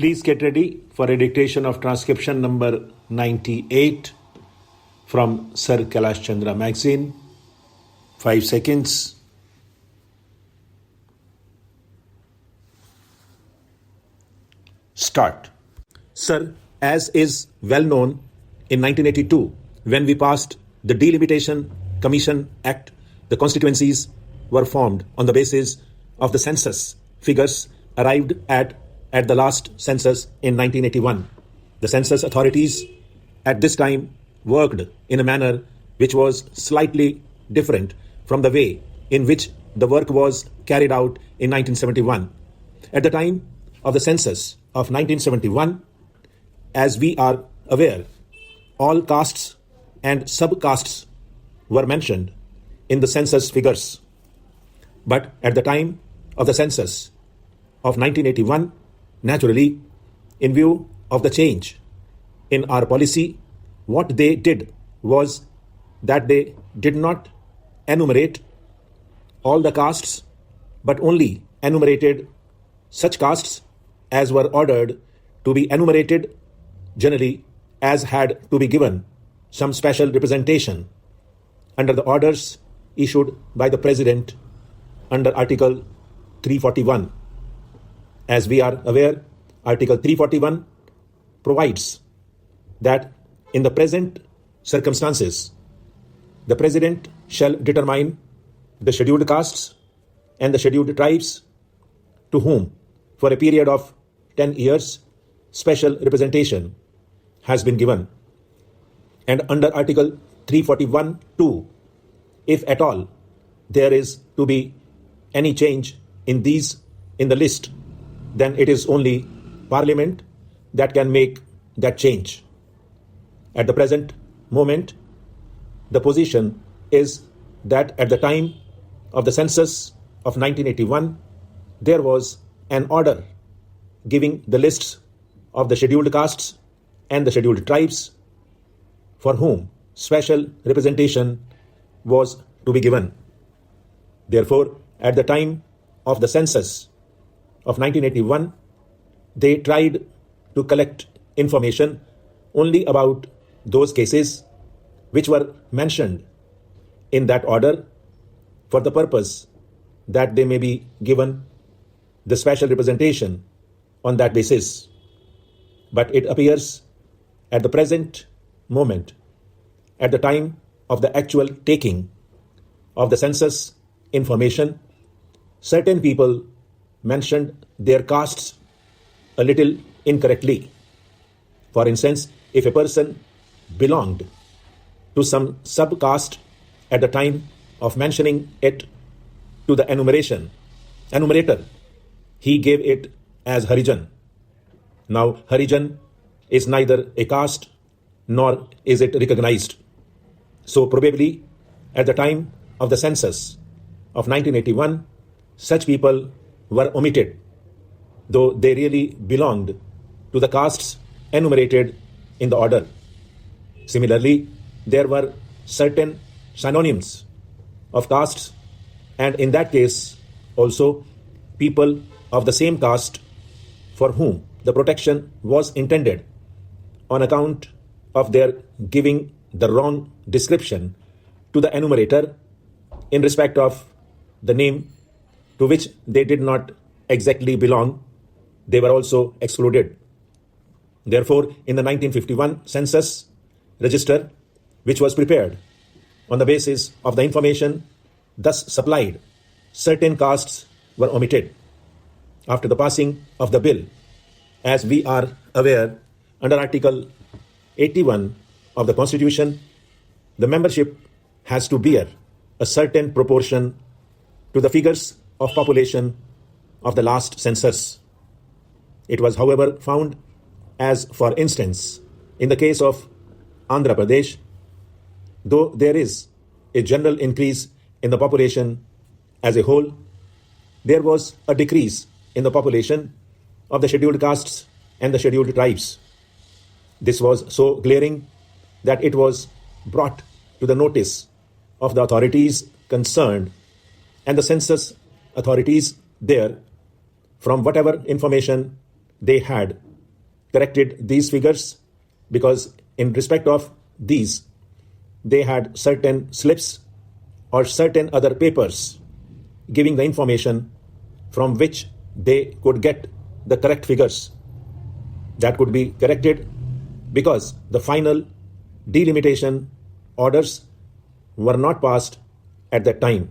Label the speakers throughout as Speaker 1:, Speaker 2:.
Speaker 1: Please get ready for a dictation of transcription number 98 from Sir Kailash Chandra magazine. 5 seconds. Start. Sir, as is well known, in 1982, when we passed the Delimitation Commission Act, the constituencies were formed on the basis of the census figures arrived at the last census in 1981. The census authorities at this time worked in a manner which was slightly different from the way in which the work was carried out in 1971. At the time of the census of 1971, as we are aware, all castes and subcastes were mentioned in the census figures. But at the time of the census of 1981, naturally, in view of the change in our policy, what they did was that they did not enumerate all the castes, but only enumerated such castes as were ordered to be enumerated, generally as had to be given some special representation under the orders issued by the President under Article 341. As we are aware, Article 341 provides that in the present circumstances, the President shall determine the scheduled castes and the scheduled tribes to whom, for a period of 10 years, special representation has been given. And under Article 341(2), if at all there is to be any change in the list, then it is only Parliament that can make that change. At the present moment, the position is that at the time of the census of 1981, there was an order giving the lists of the scheduled castes and the scheduled tribes for whom special representation was to be given. Therefore, at the time of the census of 1981, they tried to collect information only about those cases which were mentioned in that order for the purpose that they may be given the special representation on that basis. But it appears at the present moment, at the time of the actual taking of the census information, certain people mentioned their castes a little incorrectly. For instance, if a person belonged to some subcaste at the time of mentioning it to the enumerator, he gave it as Harijan. Now, Harijan is neither a caste nor is it recognized. So probably at the time of the census of 1981, such people were omitted, though they really belonged to the castes enumerated in the order. Similarly, there were certain synonyms of castes, and in that case also people of the same caste for whom the protection was intended on account of their giving the wrong description to the enumerator in respect of the name to which they did not exactly belong, they were also excluded. Therefore, in the 1951 census register, which was prepared on the basis of the information thus supplied, certain castes were omitted. After the passing of the bill, as we are aware, under Article 81 of the Constitution, the membership has to bear a certain proportion to the figures of population of the last census. It was, however, found, as for instance, in the case of Andhra Pradesh, though there is a general increase in the population as a whole, there was a decrease in the population of the scheduled castes and the scheduled tribes. This was so glaring that it was brought to the notice of the authorities concerned, and the census authorities there, from whatever information they had, corrected these figures because in respect of these, they had certain slips or certain other papers giving the information from which they could get the correct figures. That could be corrected because the final delimitation orders were not passed at that time.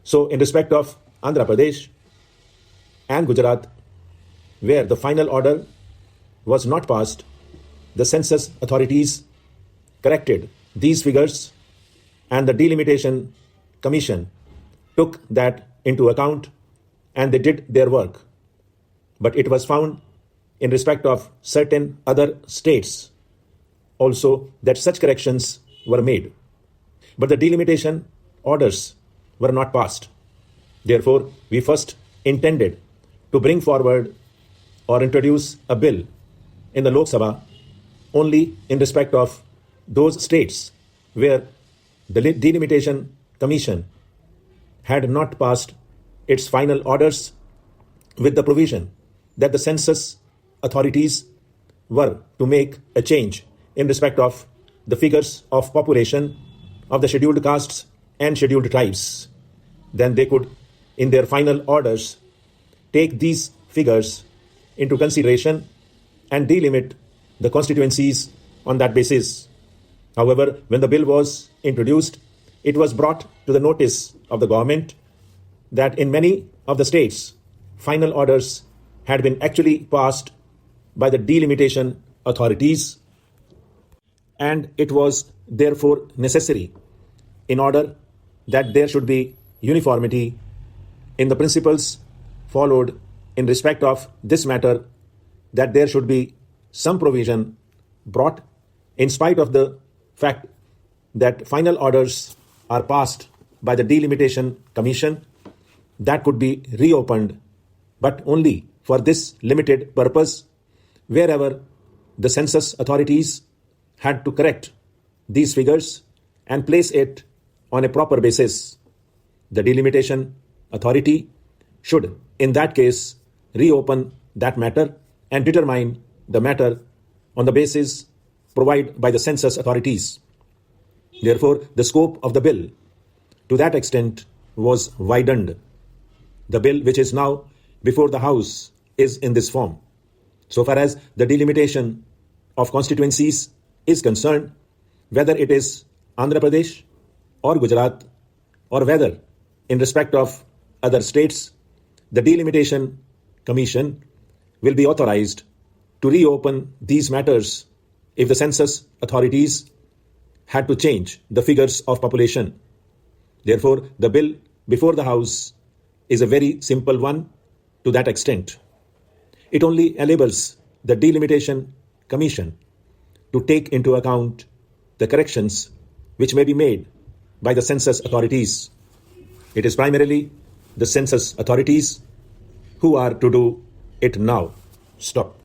Speaker 1: So in respect of Andhra Pradesh and Gujarat, where the final order was not passed, the census authorities corrected these figures and the delimitation commission took that into account and they did their work. But it was found in respect of certain other states also that such corrections were made. But the delimitation orders were not passed. Therefore, we first intended to bring forward or introduce a bill in the Lok Sabha only in respect of those states where the delimitation commission had not passed its final orders with the provision that the census authorities were to make a change in respect of the figures of population of the scheduled castes and scheduled tribes. Then they could, in their final orders, take these figures into consideration and delimit the constituencies on that basis. However, when the bill was introduced, it was brought to the notice of the government that in many of the states, final orders had been actually passed by the delimitation authorities, and it was therefore necessary, in order that there should be uniformity in the principles followed in respect of this matter, that there should be some provision brought in spite of the fact that final orders are passed by the delimitation commission, that could be reopened, but only for this limited purpose, wherever the census authorities had to correct these figures and place it on a proper basis. The delimitation authority should, in that case, reopen that matter and determine the matter on the basis provided by the census authorities. Therefore, the scope of the bill to that extent was widened. The bill which is now before the House is in this form. So far as the delimitation of constituencies is concerned, whether it is Andhra Pradesh or Gujarat, or whether in respect of other states, the delimitation commission will be authorized to reopen these matters if the census authorities had to change the figures of population. Therefore, the bill before the House is a very simple one to that extent. It only enables the delimitation commission to take into account the corrections which may be made by the census authorities. It is primarily the census authorities who are to do it now. Stop.